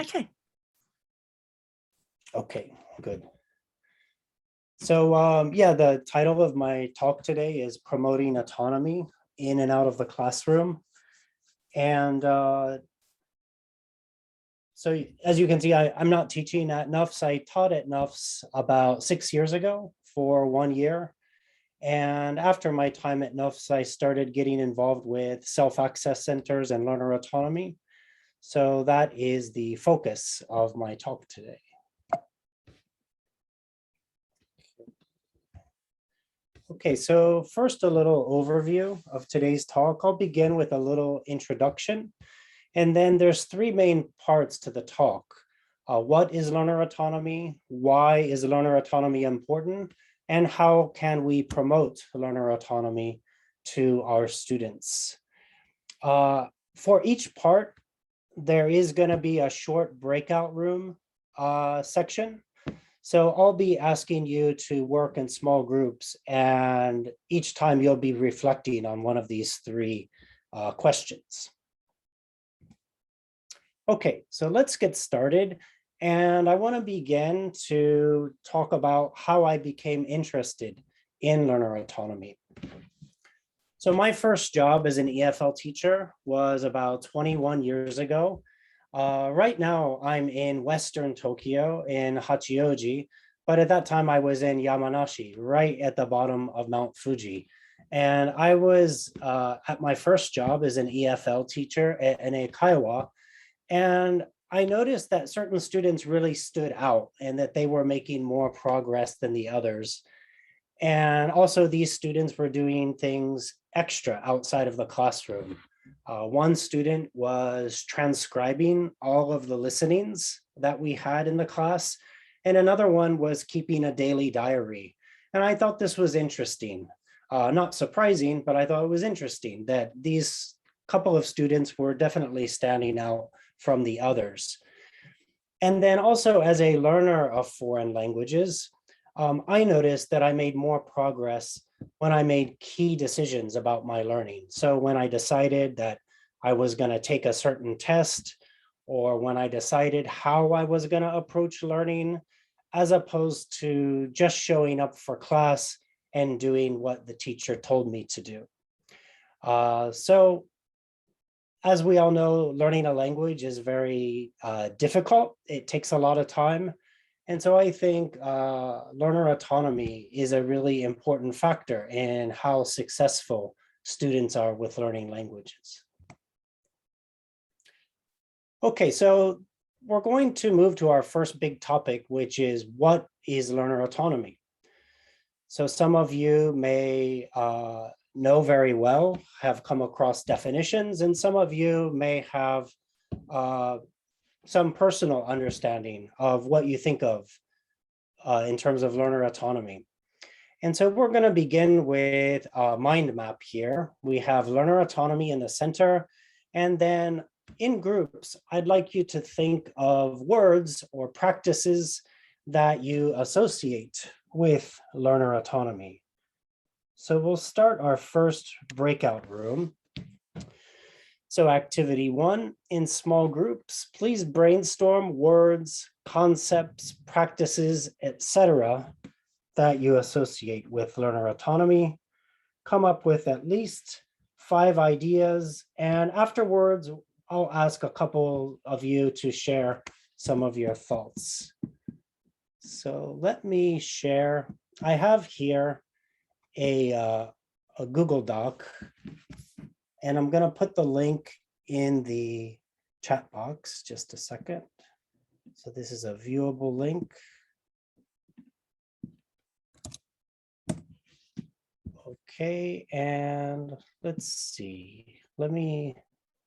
Okay. Okay, good. So yeah, the title of my talk today is Promoting Autonomy in and Out of the Classroom. And so as you can see, I'm not teaching at NUFS. I taught at NUFS about 6 years ago for 1 year. And after my time at NUFS, I started getting involved with self-access centers and learner autonomy. So that is the focus of my talk today. Okay, so first a little overview of today's talk. I'll begin with a little introduction. And then there's 3 main parts to the talk. What is learner autonomy? Why is learner autonomy important? And how can we promote learner autonomy to our students? For each part, there is going to be a short breakout room section. So I'll be asking you to work in small groups, and each time you'll be reflecting on one of these 3 questions. Okay, so let's get started. And I want to begin to talk about how I became interested in learner autonomy. So my first job as an EFL teacher was about 21 years ago. Right now, I'm in Western Tokyo in Hachioji, but at that time I was in Yamanashi, right at the bottom of Mount Fuji. And I was at my first job as an EFL teacher at Kaiwa. And I noticed that certain students really stood out and that they were making more progress than the others. And also these students were doing things extra outside of the classroom. One student was transcribing all of the listenings that we had in the class, and another one was keeping a daily diary. And I thought this was interesting. Not surprising, but I thought it was interesting that these couple of students were definitely standing out from the others. And then also as a learner of foreign languages, I noticed that I made more progress when I made key decisions about my learning. So when I decided that I was going to take a certain test, or when I decided how I was going to approach learning, as opposed to just showing up for class and doing what the teacher told me to do. So as we all know, learning a language is very difficult. It takes a lot of time. And so I think learner autonomy is a really important factor in how successful students are with learning languages. Okay, so we're going to move to our first big topic, which is what is learner autonomy? So some of you may know very well, have come across definitions, and some of you may have some personal understanding of what you think of in terms of learner autonomy. And so we're going to begin with a mind map here. We have learner autonomy in the center, and then in groups, I'd like you to think of words or practices that you associate with learner autonomy. So we'll start our first breakout room. So activity 1, in small groups, please brainstorm words, concepts, practices, etc. that you associate with learner autonomy. Come up with at least 5 ideas, and afterwards, I'll ask a couple of you to share some of your thoughts. So let me share. I have here a Google Doc, and I'm going to put the link in the chat box. Just a second. So this is a viewable link. Okay, and let's see. Let me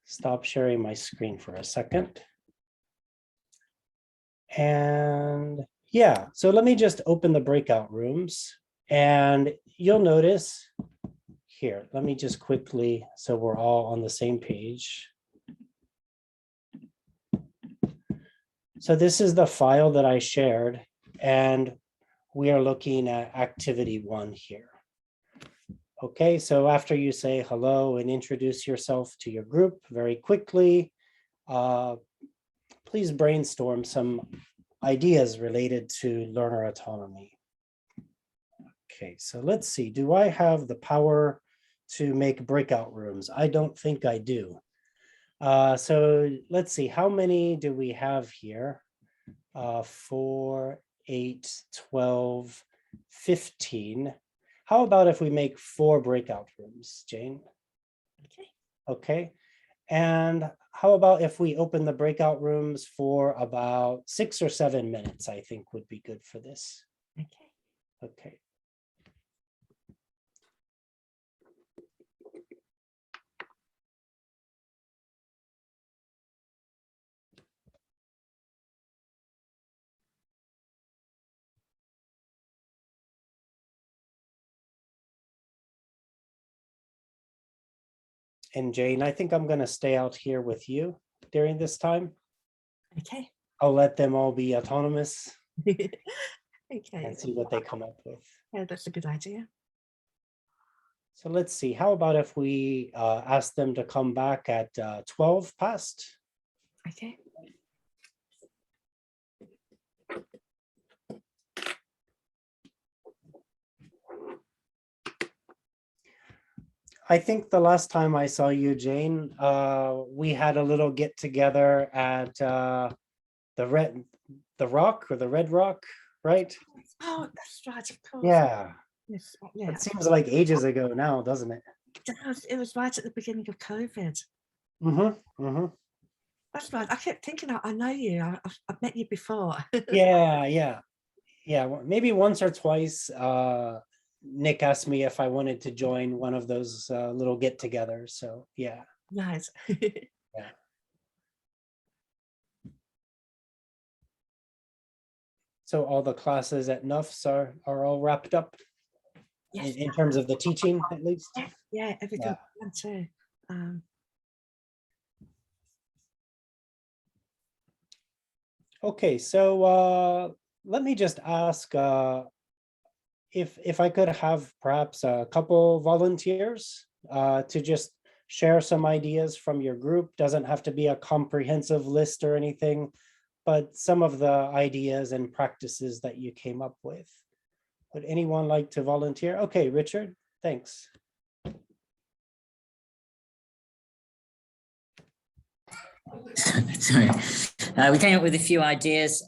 stop sharing my screen for a second. And yeah, so let me just open the breakout rooms, and you'll notice here, let me just quickly, so we're all on the same page. So this is the file that I shared, and we are looking at activity 1 here. Okay, so after you say hello and introduce yourself to your group very quickly, please brainstorm some ideas related to learner autonomy. Okay, so let's see. Do I have the power to make breakout rooms? I don't think I do. So let's see, how many do we have here? 4, 8, 12, 15. How about if we make 4 breakout rooms, Jane? Okay. Okay. And how about if we open the breakout rooms for about 6 or 7 minutes, I think would be good for this. Okay. Okay. And Jane, I think I'm going to stay out here with you during this time. Okay. I'll let them all be autonomous Okay. and see what they come up with. Yeah, that's a good idea. So let's see, how about if we ask them to come back at 12 past? Okay. I think the last time I saw you, Jane, we had a little get together at the Red Rock, right? Oh, that's right, of course. Yeah, Yes. Yeah. it seems like ages ago now, doesn't it? It was right at the beginning of COVID. Mm-hmm, mm-hmm. That's right. I kept thinking, I know you. I've met you before. Yeah. Maybe once or twice. Nick asked me if I wanted to join one of those little get-togethers. So yeah. Nice. Yeah. So all the classes at NUFS are all wrapped up Yes. in terms of the teaching, at least. Yeah, everything. Yeah. Too. Okay, so let me just ask if I could have perhaps a couple volunteers to just share some ideas from your group. Doesn't have to be a comprehensive list or anything, but some of the ideas and practices that you came up with. Would anyone like to volunteer? Okay, Richard, thanks. Sorry. We came up with a few ideas.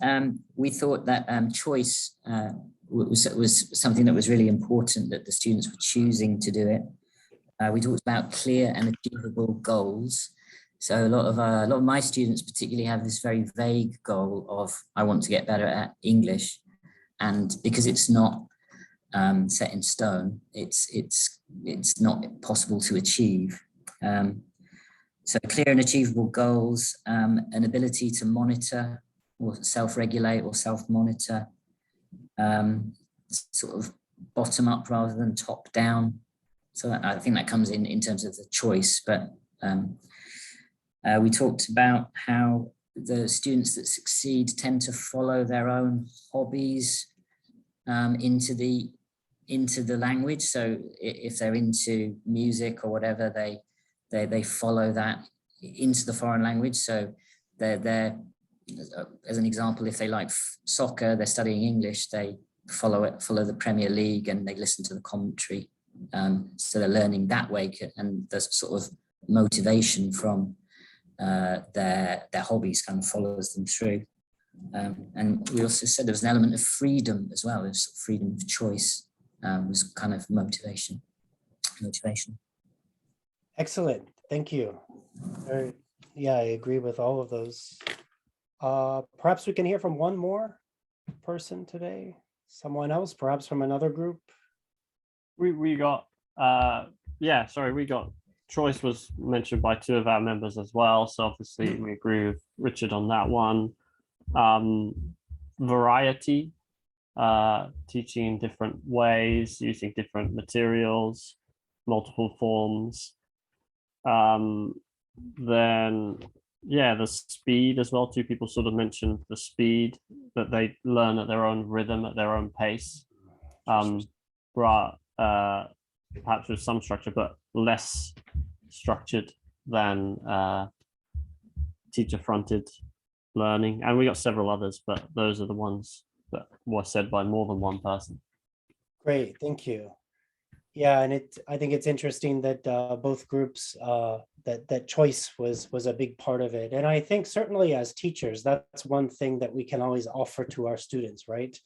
We thought that choice was something that was really important, that the students were choosing to do it. We talked about clear and achievable goals. So a lot of my students particularly have this very vague goal of, I want to get better at English. And because it's not set in stone, it's not possible to achieve. So clear and achievable goals, an ability to monitor or self-regulate or self-monitor, sort of bottom up rather than top down. So I think that comes in terms of the choice, but we talked about how the students that succeed tend to follow their own hobbies into the language. So if they're into music or whatever, they follow that into the foreign language. So they're as an example, if they like soccer, they're studying English, they follow the Premier League and they listen to the commentary. So they're learning that way, and the sort of motivation from their hobbies kind of follows them through. And we also said there was an element of freedom as well. There's freedom of choice was kind of motivation. Excellent, thank you. Yeah, I agree with all of those. Perhaps we can hear from one more person today. Someone else, perhaps from another group. We got choice was mentioned by 2 of our members as well. So obviously we agree with Richard on that one. Variety, teaching in different ways, using different materials, multiple forms. Then the speed as well. 2 people sort of mentioned the speed, that they learn at their own rhythm, at their own pace. Perhaps with some structure, but less structured than teacher-fronted learning. And we got several others, but those are the ones that were said by more than one person. Great, thank you. Yeah, and I think it's interesting that both groups, that choice was a big part of it. And I think certainly as teachers, that's one thing that we can always offer to our students, right?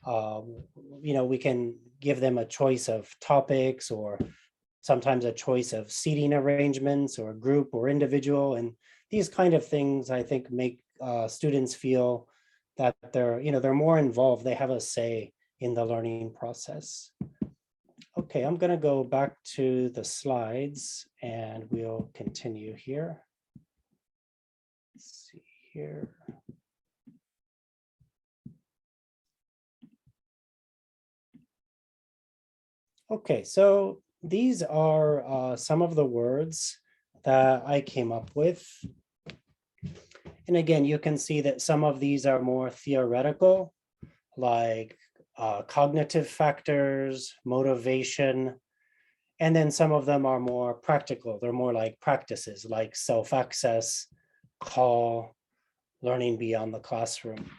We can give them a choice of topics, or sometimes a choice of seating arrangements, or group or individual. And these kind of things, I think, make students feel that they're more involved. They have a say in the learning process. Okay, I'm going to go back to the slides and we'll continue here. Let's see here. Okay, so these are some of the words that I came up with. And again, you can see that some of these are more theoretical, like cognitive factors, motivation, and then some of them are more practical. They're more like practices, like self-access, call, learning beyond the classroom.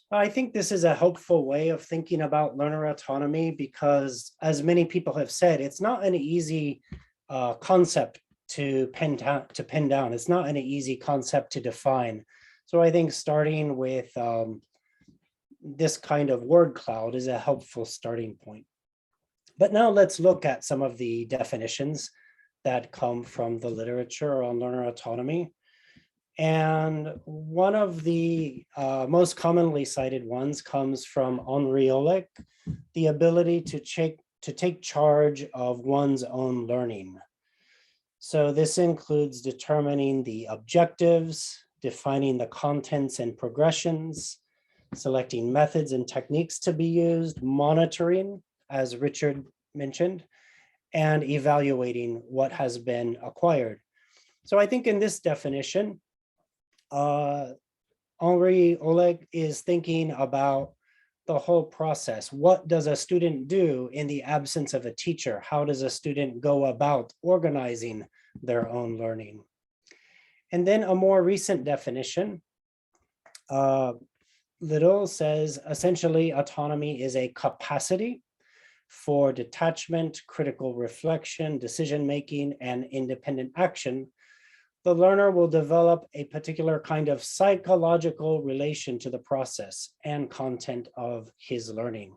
I think this is a helpful way of thinking about learner autonomy because, as many people have said, it's not an easy concept to pin down. It's not an easy concept to define. So I think starting with this kind of word cloud is a helpful starting point. But now let's look at some of the definitions that come from the literature on learner autonomy. And one of the most commonly cited ones comes from Henri Olek, the ability to take charge of one's own learning. So this includes determining the objectives, defining the contents and progressions, selecting methods and techniques to be used, monitoring, as Richard mentioned, and evaluating what has been acquired. So I think in this definition, Henri Olek is thinking about the whole process. What does a student do in the absence of a teacher? How does a student go about organizing their own learning? And then a more recent definition, Little says, essentially, autonomy is a capacity for detachment, critical reflection, decision-making, and independent action. The learner will develop a particular kind of psychological relation to the process and content of his learning.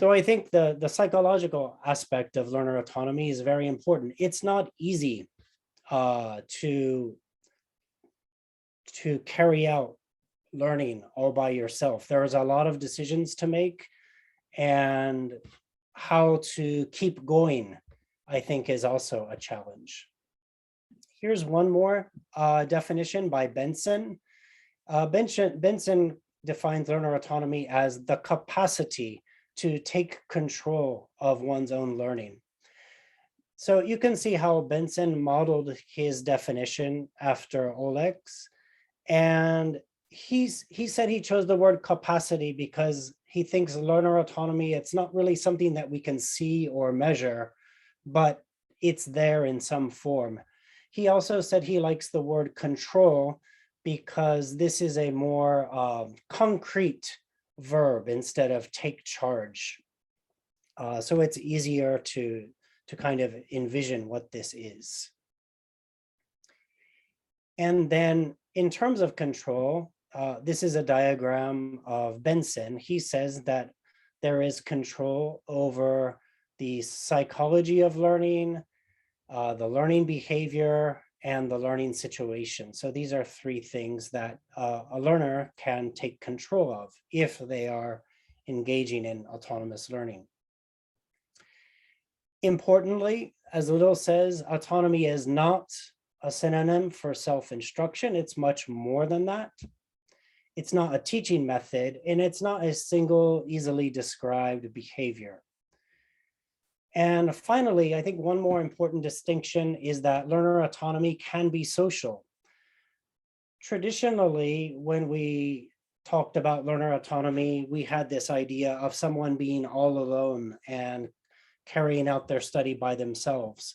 So I think the psychological aspect of learner autonomy is very important. It's not easy to carry out learning all by yourself. There's a lot of decisions to make, and how to keep going, I think, is also a challenge. Here's one more definition by Benson. Benson defines learner autonomy as the capacity to take control of one's own learning. So you can see how Benson modeled his definition after Olek's, and he said he chose the word capacity because he thinks learner autonomy, it's not really something that we can see or measure, but it's there in some form. He also said he likes the word control because this is a more concrete verb instead of take charge. So it's easier to kind of envision what this is. And then in terms of control, this is a diagram of Benson. He says that there is control over the psychology of learning, the learning behavior, and the learning situation. So these are three things that a learner can take control of if they are engaging in autonomous learning. Importantly, as Little says, autonomy is not a synonym for self-instruction. It's much more than that. It's not a teaching method, and it's not a single, easily described behavior. And finally, I think one more important distinction is that learner autonomy can be social. Traditionally, when we talked about learner autonomy, we had this idea of someone being all alone and carrying out their study by themselves.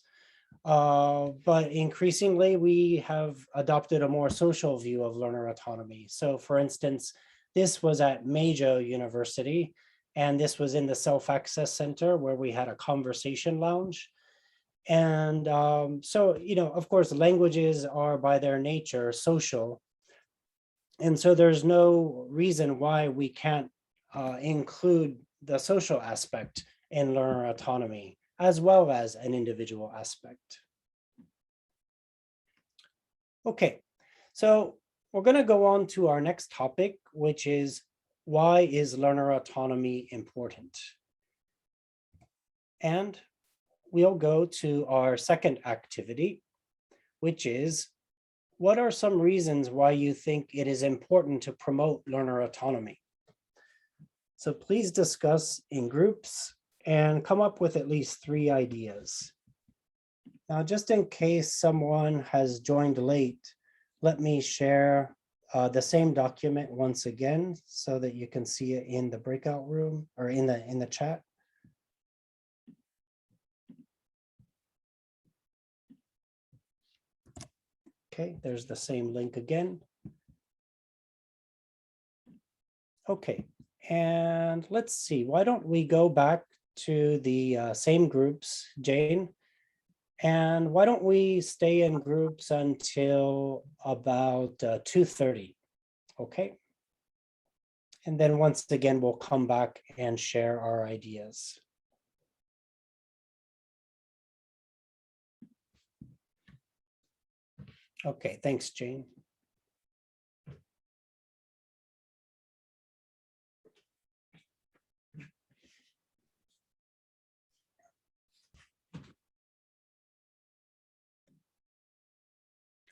But increasingly, we have adopted a more social view of learner autonomy. So for instance, this was at Majo University, and this was in the Self-Access Center where we had a conversation lounge. And so, of course, languages are by their nature social. And so there's no reason why we can't include the social aspect in learner autonomy, as well as an individual aspect. Okay, so we're going to go on to our next topic, which is, why is learner autonomy important? And we'll go to our second activity, which is, what are some reasons why you think it is important to promote learner autonomy? So please discuss in groups and come up with at least 3 ideas. Now, just in case someone has joined late, let me share the same document once again so that you can see it in the breakout room or in the chat. Okay, there's the same link again. Okay, and let's see, why don't we go back to the same groups, Jane? And why don't we stay in groups until about 2:30, okay? And then once again, we'll come back and share our ideas. Okay, thanks, Jane.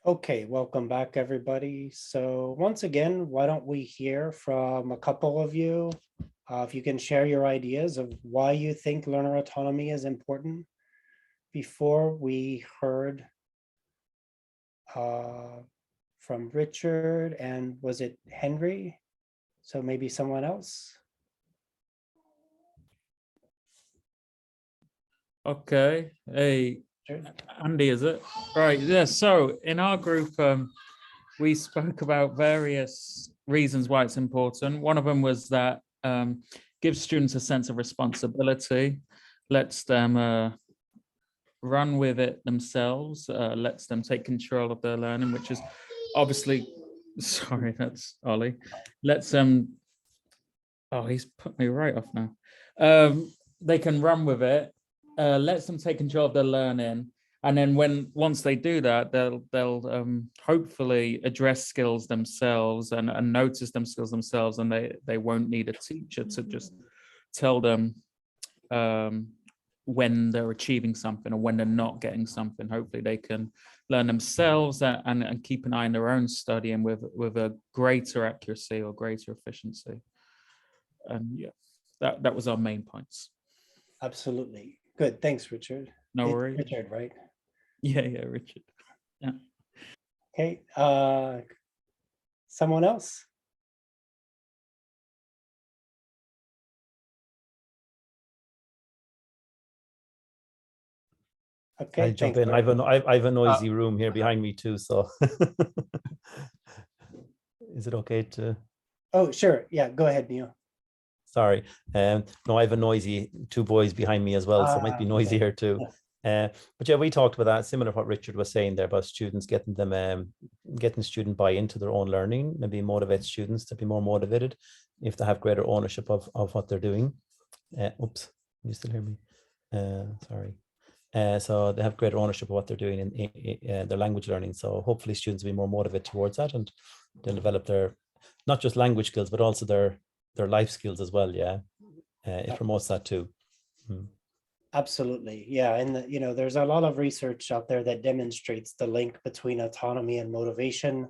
Okay, welcome back, everybody. So once again, why don't we hear from a couple of you, if you can share your ideas of why you think learner autonomy is important. Before we heard from Richard, and was it Henry? So maybe someone else? Okay. Hey, Sure. Andy, is it? Right. Yeah. So in our group, we spoke about various reasons why it's important. One of them was that gives students a sense of responsibility, lets them run with it themselves, lets them take control of their learning, which is obviously, sorry, that's Ollie, lets them, oh, he's put me right off now. They can run with it, lets them take control of their learning. And then once they do that, they'll hopefully address skills themselves and notice them skills themselves, and they won't need a teacher to just tell them when they're achieving something or when they're not getting something. Hopefully they can learn themselves and keep an eye on their own studying with a greater accuracy or greater efficiency. And yeah, that was our main points. Absolutely. Good. Thanks, Richard. No It's worries. Richard, right? Yeah, Richard. Yeah. Okay. Someone else? Okay. I'll jump thanks, in. Eric. I have a noisy room here behind me too, so is it okay to? Oh, sure. Yeah, go ahead, Neil. Sorry. No, I have a noisy 2 boys behind me as well, so it might be noisy okay. here too. But yeah, we talked about that, similar to what Richard was saying there about students getting student buy into their own learning, maybe motivate students to be more motivated if they have greater ownership of what they're doing. Oops, can you still hear me? Sorry. So they have greater ownership of what they're doing in their language learning. So hopefully students will be more motivated towards that, and they'll develop their, not just language skills, but also their life skills as well. Yeah, it promotes that too. Absolutely. Yeah. And there's a lot of research out there that demonstrates the link between autonomy and motivation.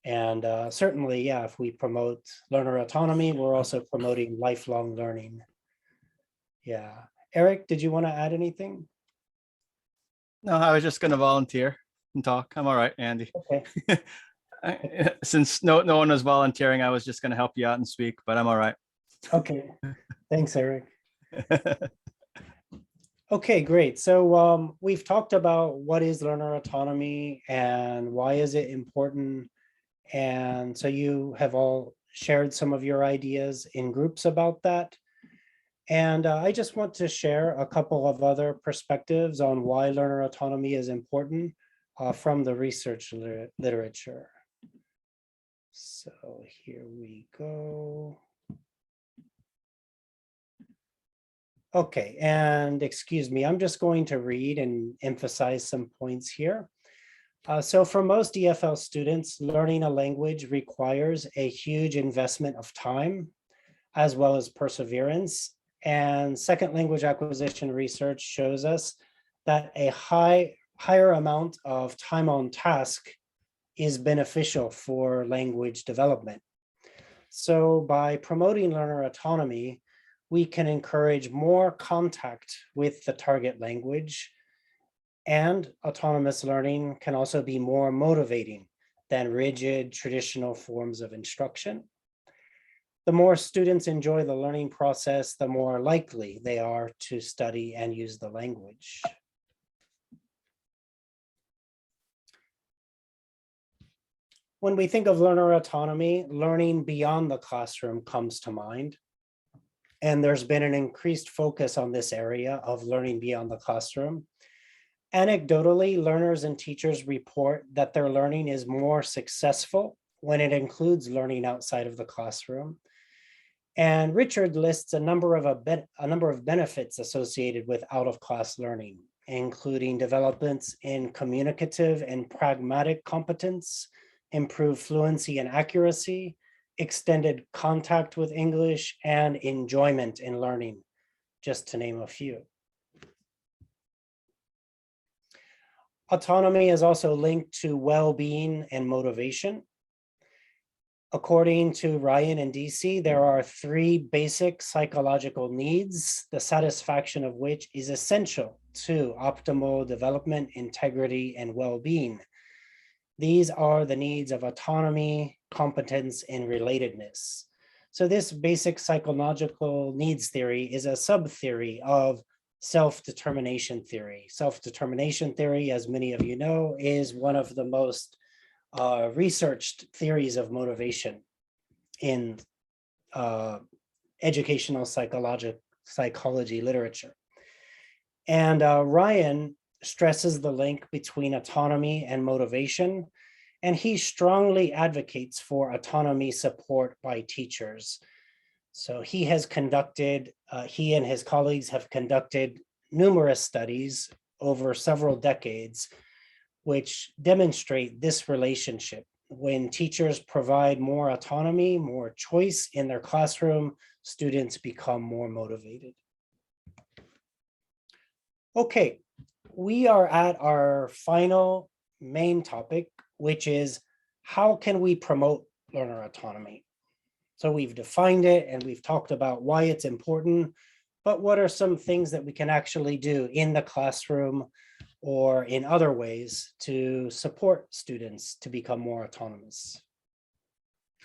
And certainly, yeah, if we promote learner autonomy, we're also promoting lifelong learning. Yeah. Eric, did you want to add anything? No, I was just going to volunteer and talk. I'm all right, Andy. Okay. Since no one was volunteering, I was just going to help you out and speak, but I'm all right. Okay. Thanks, Eric. Okay, great. So we've talked about what is learner autonomy and why is it important. And so you have all shared some of your ideas in groups about that. And I just want to share a couple of other perspectives on why learner autonomy is important from the research literature. So here we go. Okay, and excuse me, I'm just going to read and emphasize some points here. So for most EFL students, learning a language requires a huge investment of time as well as perseverance. And second language acquisition research shows us that a higher amount of time on task is beneficial for language development. So by promoting learner autonomy, we can encourage more contact with the target language, and autonomous learning can also be more motivating than rigid traditional forms of instruction. The more students enjoy the learning process, the more likely they are to study and use the language. When we think of learner autonomy, learning beyond the classroom comes to mind. And there's been an increased focus on this area of learning beyond the classroom. Anecdotally, learners and teachers report that their learning is more successful when it includes learning outside of the classroom. And Richard lists a number of benefits associated with out-of-class learning, including developments in communicative and pragmatic competence, improved fluency and accuracy, extended contact with English, and enjoyment in learning, just to name a few. Autonomy is also linked to well-being and motivation. According to Ryan and DC, there are 3 basic psychological needs, the satisfaction of which is essential to optimal development, integrity, and well-being. These are the needs of autonomy, competence, and relatedness. So this basic psychological needs theory is a sub-theory of self-determination theory. Self-determination theory, as many of you know, is one of the most researched theories of motivation in educational psychology literature. And Ryan stresses the link between autonomy and motivation, and he strongly advocates for autonomy support by teachers. So he and his colleagues have conducted numerous studies over several decades, which demonstrate this relationship. When teachers provide more autonomy, more choice in their classroom, students become more motivated. Okay, we are at our final main topic, which is how can we promote learner autonomy? So we've defined it and we've talked about why it's important, but what are some things that we can actually do in the classroom or in other ways to support students to become more autonomous?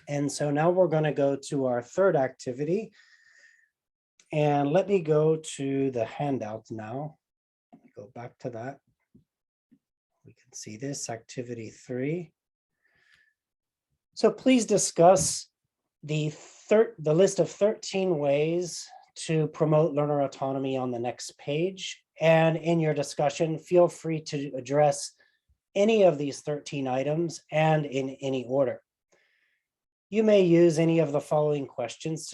And so now we're going to go to our third activity. And let me go to the handout now. Go back to that. We can see this, activity 3. So please discuss the list of 13 ways to promote learner autonomy on the next page. And in your discussion, feel free to address any of these 13 items and in any order. You may use any of the following questions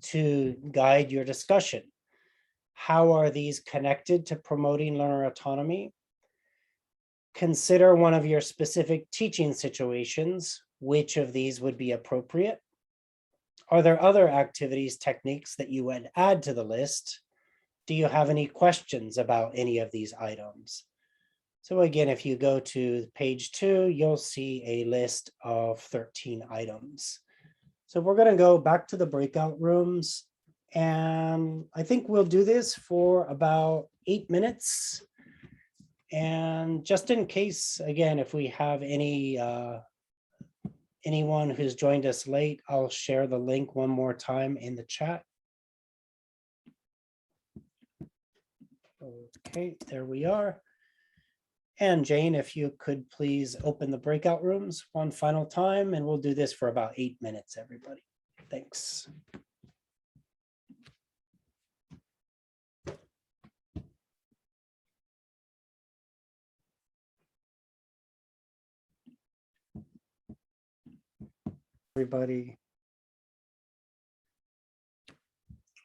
to guide your discussion. How are these connected to promoting learner autonomy? Consider one of your specific teaching situations. Which of these would be appropriate? Are there other activities, techniques that you would add to the list? Do you have any questions about any of these items? So again, if you go to page 2, you'll see a list of 13 items. So we're going to go back to the breakout rooms. And I think we'll do this for about 8 minutes. And just in case, again, if we have anyone who's joined us late, I'll share the link one more time in the chat. Okay, there we are. And Jane, if you could please open the breakout rooms one final time, and we'll do this for about 8 minutes, everybody. Thanks. Everybody.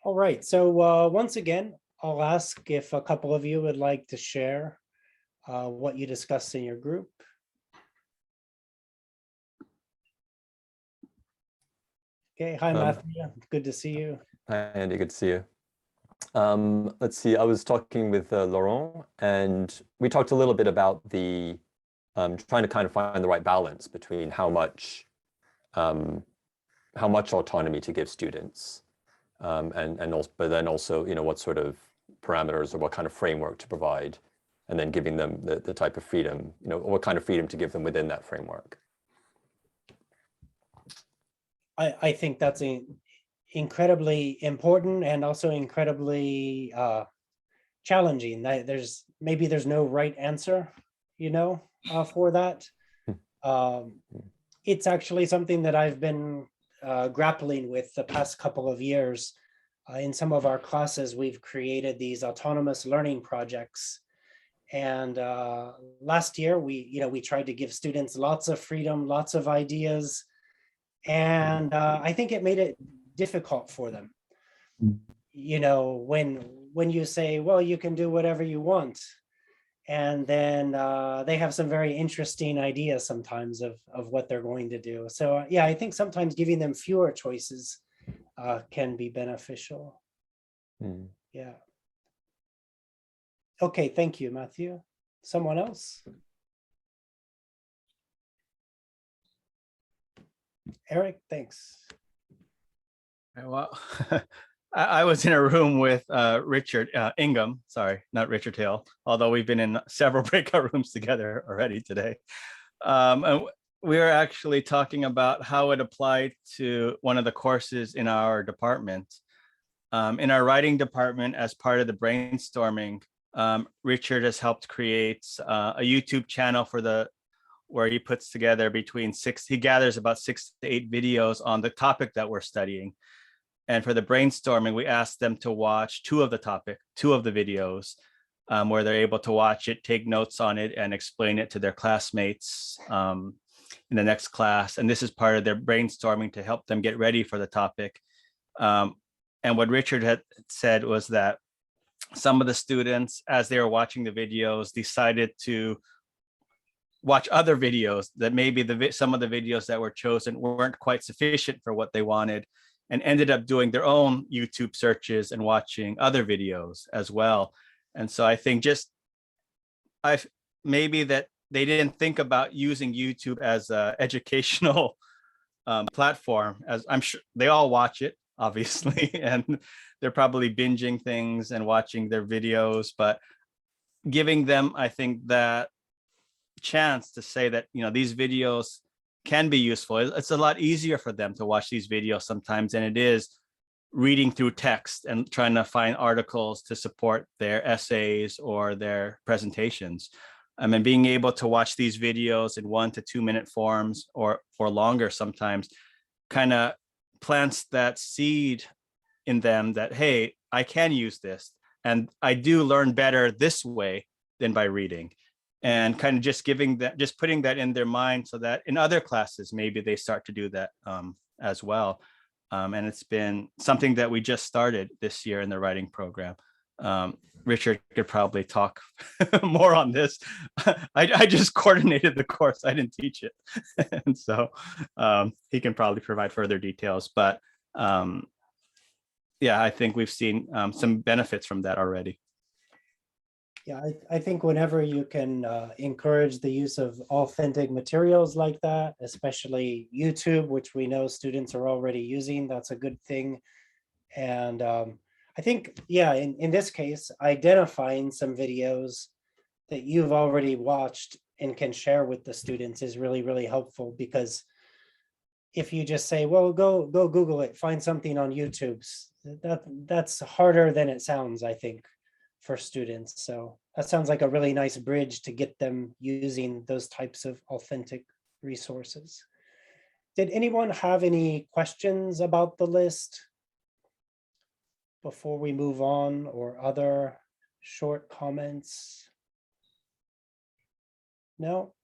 All right, so once again, I'll ask if a couple of you would like to share what you discussed in your group. Okay, hi Matthew, good to see you. Hi Andy, good to see you. Let's see, I was talking with Laurent, and we talked a little bit about the trying to kind of find the right balance between how much autonomy to give students, and also, but then also, you know, what sort of parameters or what kind of framework to provide, and then giving them the type of freedom, you know, what kind of freedom to give them within that framework. I think that's incredibly important and also incredibly challenging. There's no right answer, you know, for that. It's actually something that I've been grappling with the past couple of years. In some of our classes, we've created these autonomous learning projects. And last year, we tried to give students lots of freedom, lots of ideas. And I think it made it difficult for them. You know, when you say, well, you can do whatever you want, and then they have some very interesting ideas sometimes of what they're going to do. So yeah, I think sometimes giving them fewer choices can be beneficial. Yeah. Okay, thank you, Matthew. Someone else? Eric, thanks. Well, I was in a room with Richard Ingham, sorry, not Richard Hill, although we've been in several breakout rooms together already today. And we were actually talking about how it applied to one of the courses in our department. In our writing department, as part of the brainstorming, Richard has helped create a YouTube channel for where he puts together he gathers about 6 to 8 videos on the topic that we're studying. And for the brainstorming, we asked them to watch 2 of the videos, where they're able to watch it, take notes on it, and explain it to their classmates in the next class. And this is part of their brainstorming to help them get ready for the topic. And what Richard had said was that some of the students, as they were watching the videos, decided to watch other videos that maybe some of the videos that were chosen weren't quite sufficient for what they wanted, and ended up doing their own YouTube searches and watching other videos as well. And so I think maybe that they didn't think about using YouTube as an educational platform, as I'm sure they all watch it, obviously, and they're probably binging things and watching their videos, but giving them, I think, that chance to say that, you know, these videos can be useful. It's a lot easier for them to watch these videos sometimes than it is reading through text and trying to find articles to support their essays or their presentations. And being able to watch these videos in 1 to 2 minute forms or longer sometimes kind of plants that seed in them that, hey, I can use this, and I do learn better this way than by reading. And kind of just putting that in their mind so that in other classes, maybe they start to do that as well. And it's been something that we just started this year in the writing program. Richard could probably talk more on this. I just coordinated the course, I didn't teach it. And so he can probably provide further details, but yeah, I think we've seen some benefits from that already. Yeah, I think whenever you can encourage the use of authentic materials like that, especially YouTube, which we know students are already using, that's a good thing. And I think, yeah, in this case, identifying some videos that you've already watched and can share with the students is really, really helpful, because if you just say, well, go Google it, find something on YouTube, that's harder than it sounds, I think, for students. So that sounds like a really nice bridge to get them using those types of authentic resources. Did anyone have any questions about the list before we move on, or other short comments? No?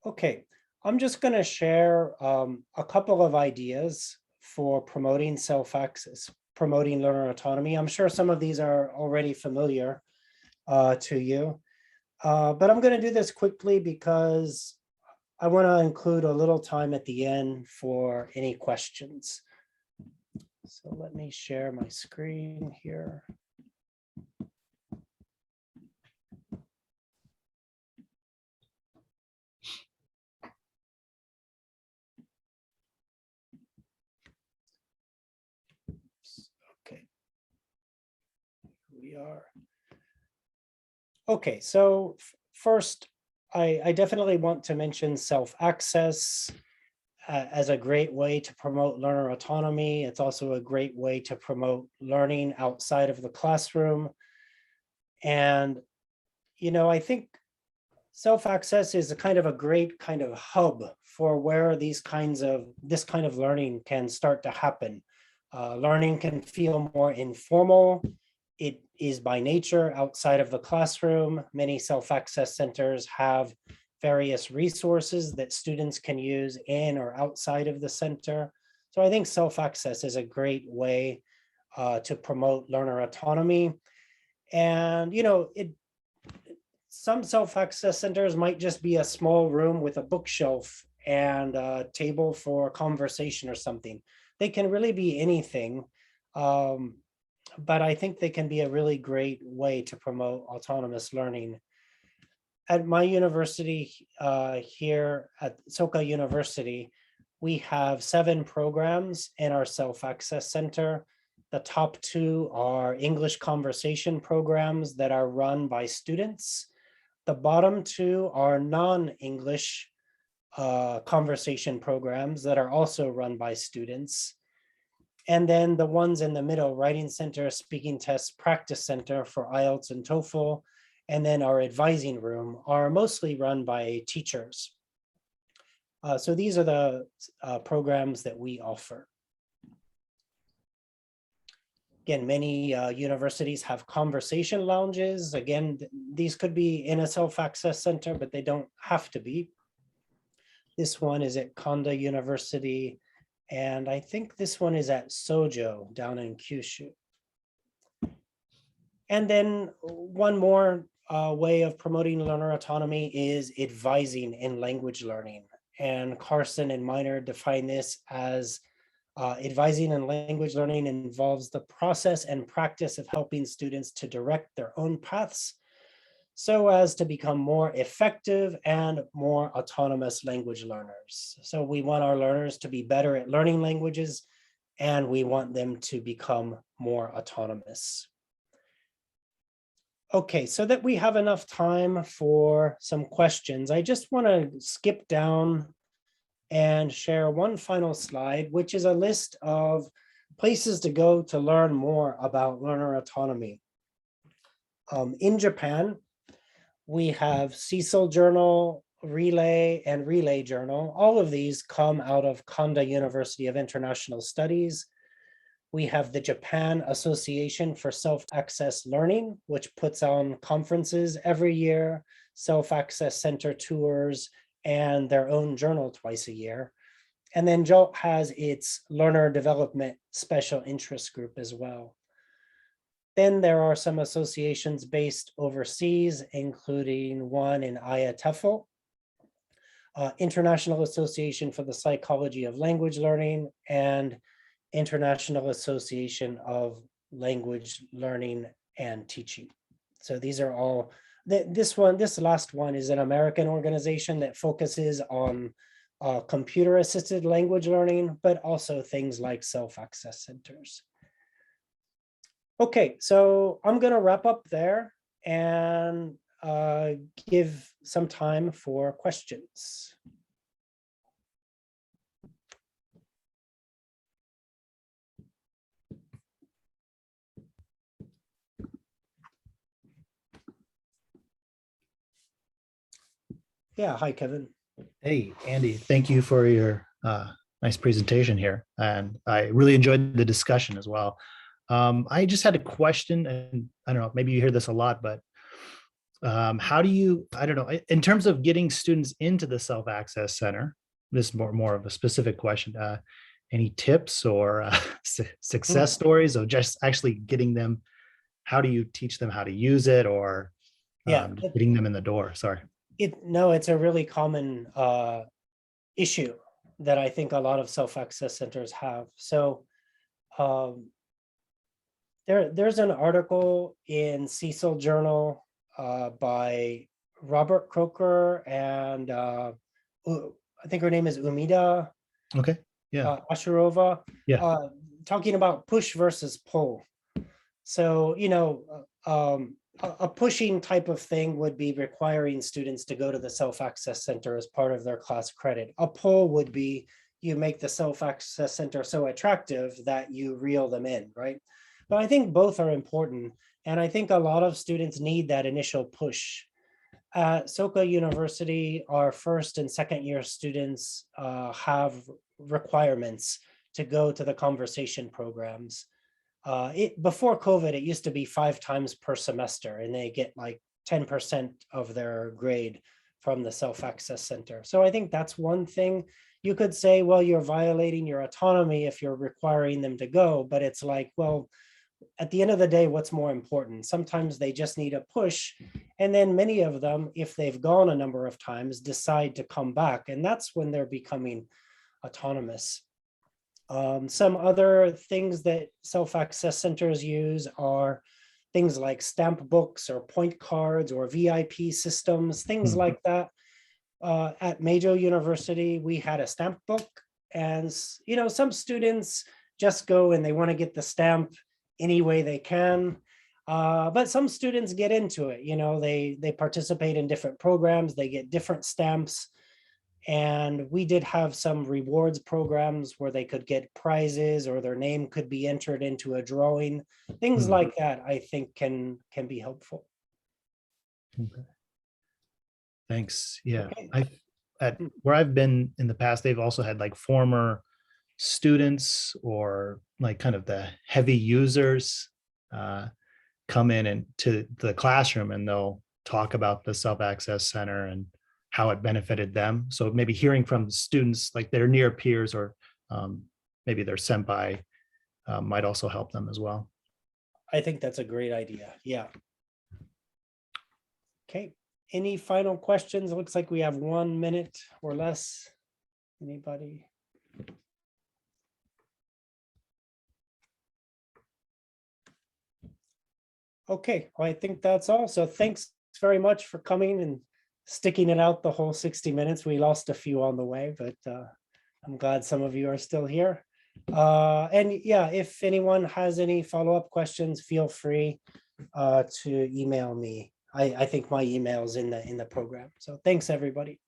Okay, I'm just going to share a couple of ideas for promoting self-access, promoting learner autonomy. I'm sure some of these are already familiar to you, but I'm going to do this quickly because I want to include a little time at the end for any questions. So let me share my screen here. Okay. Here we are. Okay, so first, I definitely want to mention self-access as a great way to promote learner autonomy. It's also a great way to promote learning outside of the classroom. And, you know, I think self-access is a kind of a great kind of hub for where this kind of learning can start to happen. Learning can feel more informal. It is by nature outside of the classroom. Many self-access centers have various resources that students can use in or outside of the center. So I think self-access is a great way to promote learner autonomy. And, you know, some self-access centers might just be a small room with a bookshelf and a table for conversation or something. They can really be anything. But I think they can be a really great way to promote autonomous learning. At my university here at Soka University, we have 7 programs in our self-access center. The top 2 are English conversation programs that are run by students. The bottom 2 are non-English conversation programs that are also run by students. And then the ones in the middle, Writing Center, Speaking Test, Practice Center for IELTS and TOEFL, and then our advising room are mostly run by teachers. So these are the programs that we offer. Again, many universities have conversation lounges. Again, these could be in a self-access center, but they don't have to be. This one is at Konda University, and I think this one is at Sojo down in Kyushu. And then one more way of promoting learner autonomy is advising in language learning. And Carson and Miner define this as advising in language learning involves the process and practice of helping students to direct their own paths so as to become more effective and more autonomous language learners. So we want our learners to be better at learning languages, and we want them to become more autonomous. Okay, so that we have enough time for some questions, I just want to skip down and share one final slide, which is a list of places to go to learn more about learner autonomy. In Japan, we have Cecil Journal, Relay, and Relay Journal. All of these come out of Konda University of International Studies. We have the Japan Association for Self-Access Learning, which puts on conferences every year, self-access center tours, and their own journal twice a year. And then JOLT has its Learner Development Special Interest Group as well. Then there are some associations based overseas, including one in IATEFL, International Association for the Psychology of Language Learning, and International Association of Language Learning and Teaching. So these are all, this last one is an American organization that focuses on computer-assisted language learning, but also things like self-access centers. Okay, so I'm going to wrap up there and give some time for questions. Yeah, hi, Kevin. Hey, Andy, thank you for your nice presentation here. And I really enjoyed the discussion as well. I just had a question, and I don't know, maybe you hear this a lot, but how do you, I don't know, in terms of getting students into the Self-Access Center, this is more of a specific question. Any tips or success stories of just actually getting them? How do you teach them how to use it, or just getting them in the door? Sorry. No, it's a really common issue that I think a lot of self-access centers have. So there's an article in Cecil Journal by Robert Croker and I think her name is Umida. Okay. Yeah. Asharova. Yeah. Talking about push versus pull. So, a pushing type of thing would be requiring students to go to the self-access center as part of their class credit. A pull would be you make the self-access center so attractive that you reel them in, right? But I think both are important. And I think a lot of students need that initial push. At Soka University, our first and second year students have requirements to go to the conversation programs. Before COVID, it used to be 5 times per semester, and they get like 10% of their grade from the self-access center. So I think that's one thing. You could say, well, you're violating your autonomy if you're requiring them to go, but it's like, well, at the end of the day, what's more important? Sometimes they just need a push. And then many of them, if they've gone a number of times, decide to come back. And that's when they're becoming autonomous. Some other things that self-access centers use are things like stamp books or point cards or VIP systems, things like that. At Majo University, we had a stamp book, and some students just go and they want to get the stamp any way they can. But some students get into it, they participate in different programs, they get different stamps. And we did have some rewards programs where they could get prizes or their name could be entered into a drawing. Things like that, I think can be helpful. Okay. Thanks. Yeah. Okay. Where I've been in the past, they've also had like former students or like kind of the heavy users come in and to the classroom, and they'll talk about the self-access center and how it benefited them. So maybe hearing from students, like their near peers or maybe their senpai might also help them as well. I think that's a great idea. Yeah. Okay. Any final questions? It looks like we have 1 minute or less. Anybody? Okay, well, I think that's all. So thanks very much for coming and sticking it out the whole 60 minutes. We lost a few on the way, but I'm glad some of you are still here. And yeah, if anyone has any follow-up questions, feel free to email me. I think my email is in the program. So thanks, everybody.